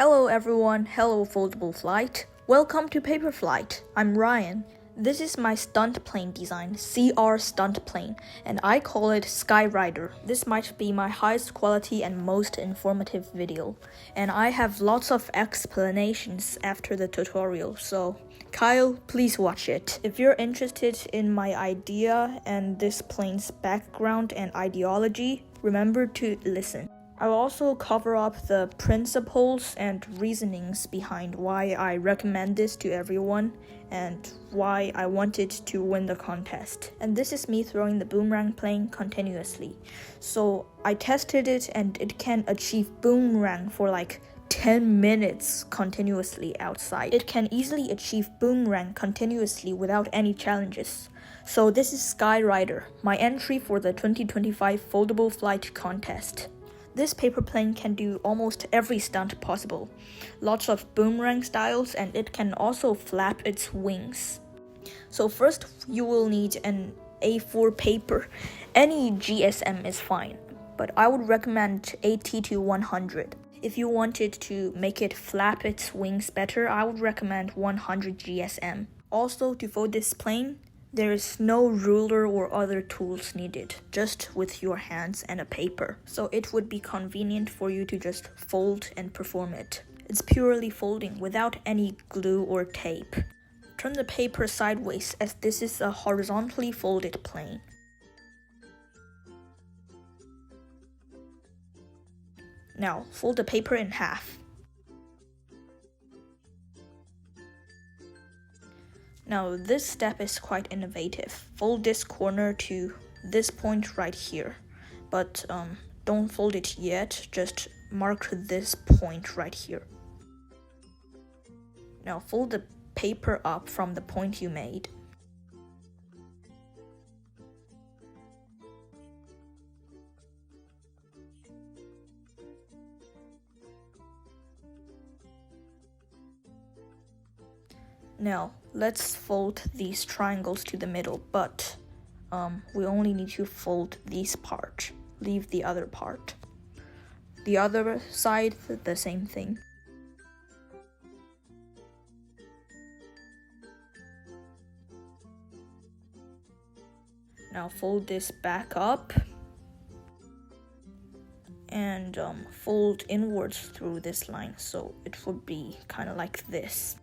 Hello everyone, hello foldable flight. Welcome to Paper Flight. I'm Ryan. This is my stunt plane design, CR stunt plane, and I call it SkyRider. This might be my highest quality and most informative video, and I have lots of explanations after the tutorial, so Kyle, please watch it. If you're interested in my idea and this plane's background and ideology, remember to listen. I'll also cover up the principles and reasonings behind why I recommend this to everyone and why I wanted to win the contest. And this is me throwing the boomerang plane continuously. So I tested it and it can achieve boomerang for like 10 minutes continuously outside. It can easily achieve boomerang continuously without any challenges. So this is SkyRider, my entry for the 2025 Foldable Flight Contest. This paper plane can do almost every stunt possible, lots of boomerang styles, and it can also flap its wings. So first you will need an A4 paper. Any GSM is fine, but I would recommend 80 to 100. If you wanted to make it flap its wings better, I would recommend 100 GSM. Also, to fold this plane, there is no ruler or other tools needed, just with your hands and a paper. So it would be convenient for you to just fold and perform it. It's purely folding without any glue or tape. Turn the paper sideways as this is a horizontally folded plane. Now fold the paper in half. Now this step is quite innovative. Fold this corner to this point right here, but don't fold it yet, just mark this point right here. Now fold the paper up from the point you made. Now, let's fold these triangles to the middle, but we only need to fold this part. Leave the other part. The other side, the same thing. Now fold this back up and fold inwards through this line, so it would be kind of like this.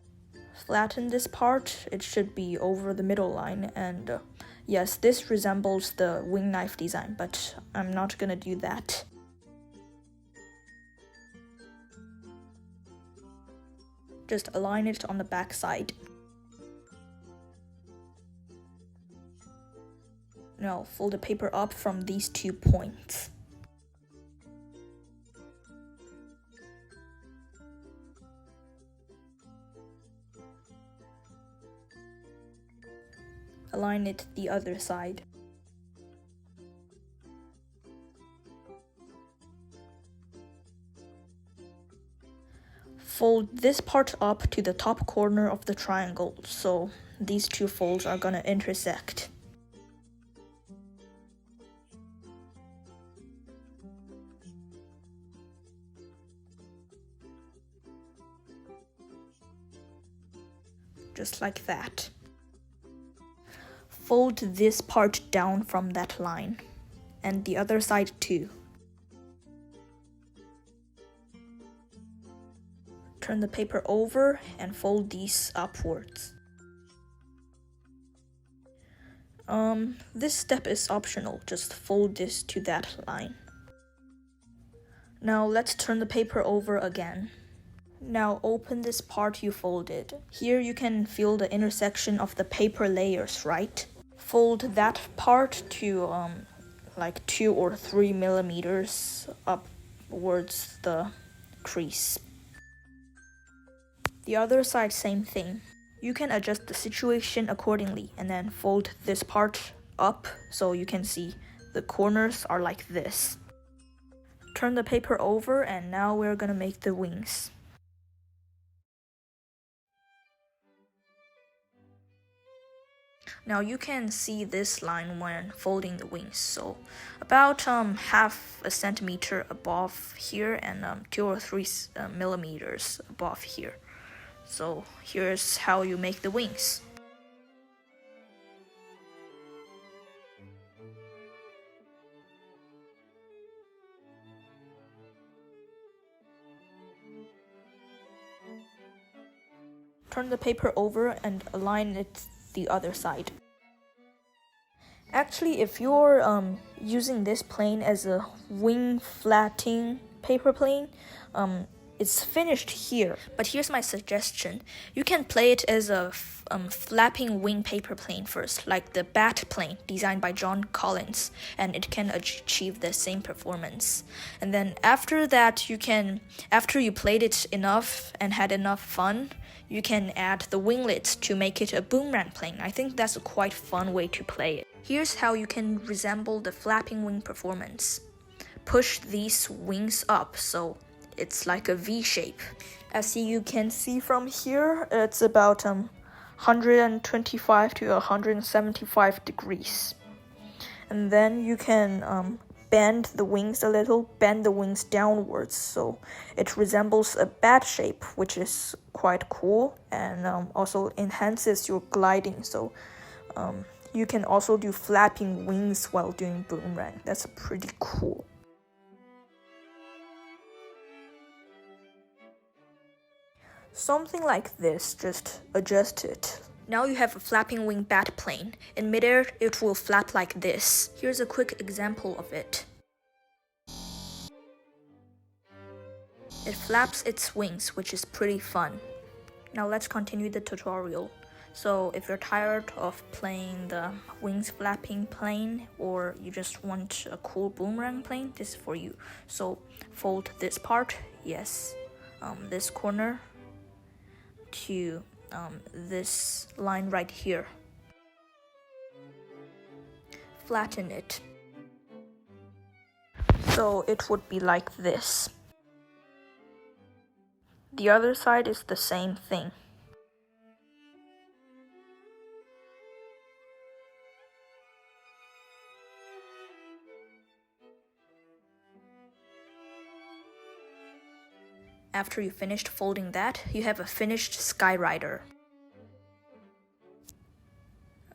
Flatten this part, it should be over the middle line, and yes, this resembles the wing knife design, but I'm not gonna do that. Just align it on the back side. Now fold the paper up from these 2 points. Align it the other side. Fold this part up to the top corner of the triangle, so these two folds are gonna intersect. Just like that. Fold this part down from that line, and the other side too. Turn the paper over and fold these upwards. This step is optional, just fold this to that line. Now let's turn the paper over again. Now open this part you folded. Here you can feel the intersection of the paper layers, right? Fold that part to like 2 or 3 millimeters upwards the crease. The other side, same thing. You can adjust the situation accordingly and then fold this part up so you can see the corners are like this. Turn the paper over, and now we're gonna make the wings. Now you can see this line when folding the wings, so about half a centimeter above here and 2 or 3 millimeters above here. So here's how you make the wings. Turn the paper over and align it the other side. Actually, if you're using this plane as a wing flatting paper plane, it's finished here. But here's my suggestion. You can play it as a flapping wing paper plane first, like the bat plane designed by John Collins, and it can achieve the same performance. And then after that, after you played it enough and had enough fun, you can add the winglets to make it a boomerang plane. I think that's a quite fun way to play it. Here's how you can resemble the flapping wing performance. Push these wings up so it's like a V shape. As you can see from here, it's about 125 to 175 degrees. And then you can bend the wings a little, bend the wings downwards so it resembles a bat shape, which is quite cool and also enhances your gliding. So you can also do flapping wings while doing boomerang. That's pretty cool. Something like this, just adjust it. Now you have a flapping wing bat plane. In midair, it will flap like this. Here's a quick example of it. It flaps its wings, which is pretty fun. Now let's continue the tutorial. So if you're tired of playing the wings flapping plane, or you just want a cool boomerang plane, this is for you. So fold this part, yes, this corner to this line right here. Flatten it. So it would be like this. The other side is the same thing. After you finished folding that, you have a finished SkyRider.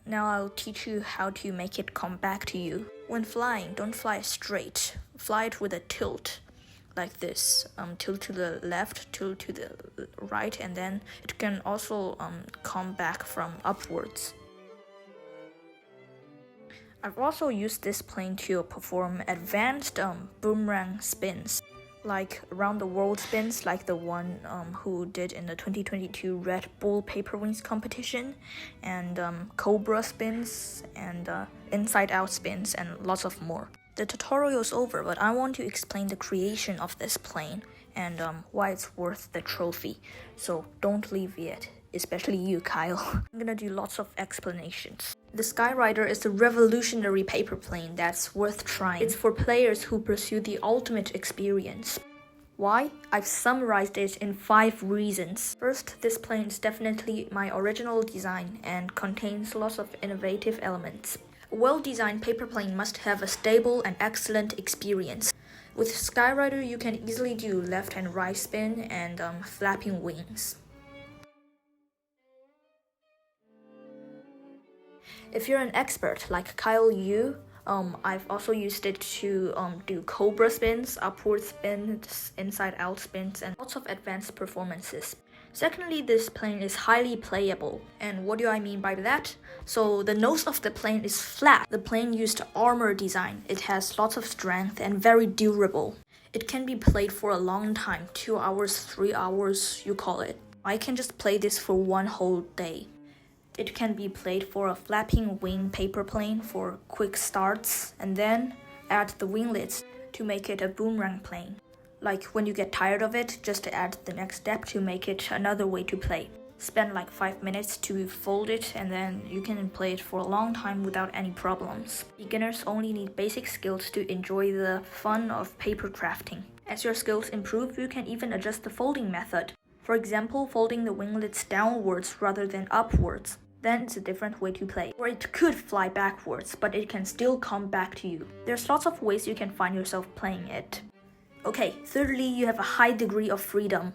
Now I'll teach you how to make it come back to you. When flying, don't fly straight. Fly it with a tilt, like this. Tilt to the left, tilt to the right, and then it can also come back from upwards. I've also used this plane to perform advanced boomerang spins, like around the world spins, like the one who did in the 2022 Red Bull Paper Wings competition, and Cobra spins, and inside out spins, and lots of more. The tutorial is over, but I want to explain the creation of this plane and why it's worth the trophy. So don't leave yet, especially you, Kyle. I'm gonna do lots of explanations. The SkyRider is a revolutionary paper plane that's worth trying. It's for players who pursue the ultimate experience. Why? I've summarized it in 5 reasons. First, this plane is definitely my original design and contains lots of innovative elements. A well-designed paper plane must have a stable and excellent experience. With SkyRider, you can easily do left and right spin and flapping wings. If you're an expert like Kyle Yu, I've also used it to do Cobra spins, upward spins, inside out spins, and lots of advanced performances. Secondly, this plane is highly playable. And what do I mean by that? So the nose of the plane is flat. The plane used armor design. It has lots of strength and very durable. It can be played for a long time, 2 hours, 3 hours, you call it. I can just play this for one whole day. It can be played for a flapping wing paper plane for quick starts, and then add the winglets to make it a boomerang plane. Like when you get tired of it, just add the next step to make it another way to play. Spend like 5 minutes to fold it, and then you can play it for a long time without any problems. Beginners only need basic skills to enjoy the fun of paper crafting. As your skills improve, you can even adjust the folding method. For example, folding the winglets downwards rather than upwards. then it's a different way to play. Or it could fly backwards, but it can still come back to you. There's lots of ways you can find yourself playing it. Okay, thirdly, you have a high degree of freedom.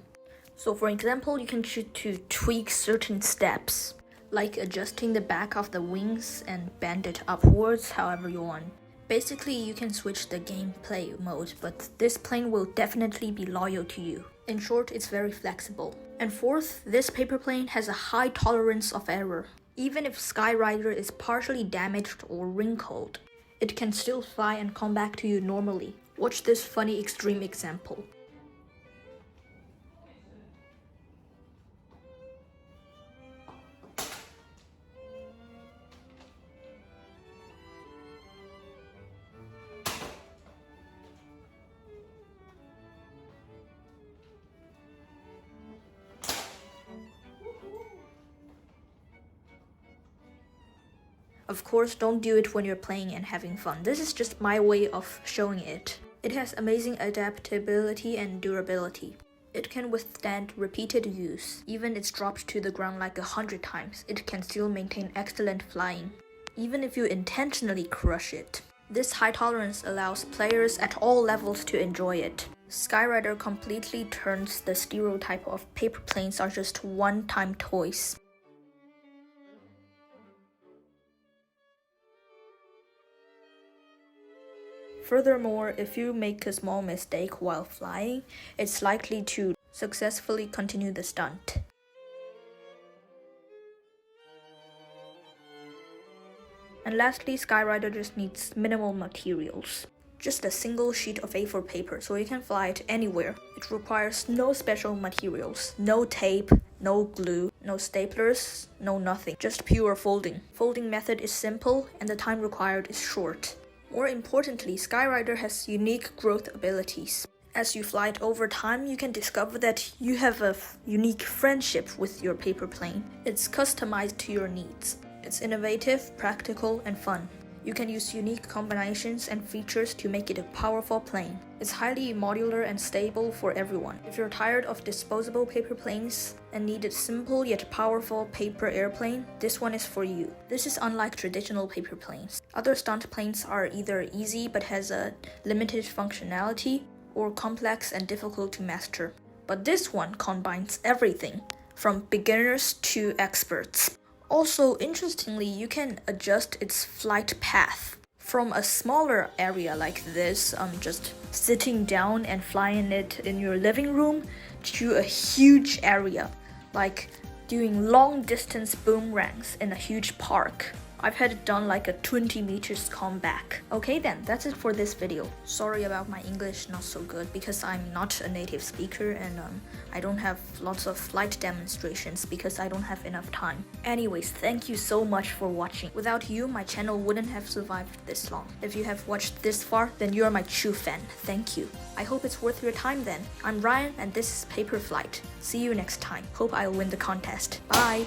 So for example, you can choose to tweak certain steps, like adjusting the back of the wings and bend it upwards however you want. Basically, you can switch the gameplay mode, but this plane will definitely be loyal to you. In short, it's very flexible. And fourth, this paper plane has a high tolerance of error. Even if SkyRider is partially damaged or wrinkled, it can still fly and come back to you normally. Watch this funny extreme example. Of course, don't do it when you're playing and having fun. This is just my way of showing it. It has amazing adaptability and durability. It can withstand repeated use. Even if it's dropped to the ground like 100 times, it can still maintain excellent flying, even if you intentionally crush it. This high tolerance allows players at all levels to enjoy it. SkyRider completely turns the stereotype of paper planes are just one-time toys. Furthermore, if you make a small mistake while flying, it's likely to successfully continue the stunt. And lastly, SkyRider just needs minimal materials. Just a single sheet of A4 paper, so you can fly it anywhere. It requires no special materials, no tape, no glue, no staplers, no nothing, just pure folding. Folding method is simple and the time required is short. More importantly, SkyRider has unique growth abilities. As you fly it over time, you can discover that you have a unique friendship with your paper plane. It's customized to your needs. It's innovative, practical, and fun. You can use unique combinations and features to make it a powerful plane. It's highly modular and stable for everyone. If you're tired of disposable paper planes and need a simple yet powerful paper airplane, this one is for you. This is unlike traditional paper planes. Other stunt planes are either easy but has a limited functionality, or complex and difficult to master. But this one combines everything, from beginners to experts. Also, interestingly, you can adjust its flight path from a smaller area like this, just sitting down and flying it in your living room, to a huge area, like doing long distance boomerangs in a huge park. I've had it done like a 20 meters comeback. Okay then, that's it for this video. Sorry about my English not so good because I'm not a native speaker and I don't have lots of flight demonstrations because I don't have enough time. Anyways, thank you so much for watching. Without you, my channel wouldn't have survived this long. If you have watched this far, then you're my true fan. Thank you. I hope it's worth your time then. I'm Ryan and this is Paper Flight. See you next time. Hope I'll win the contest. Bye!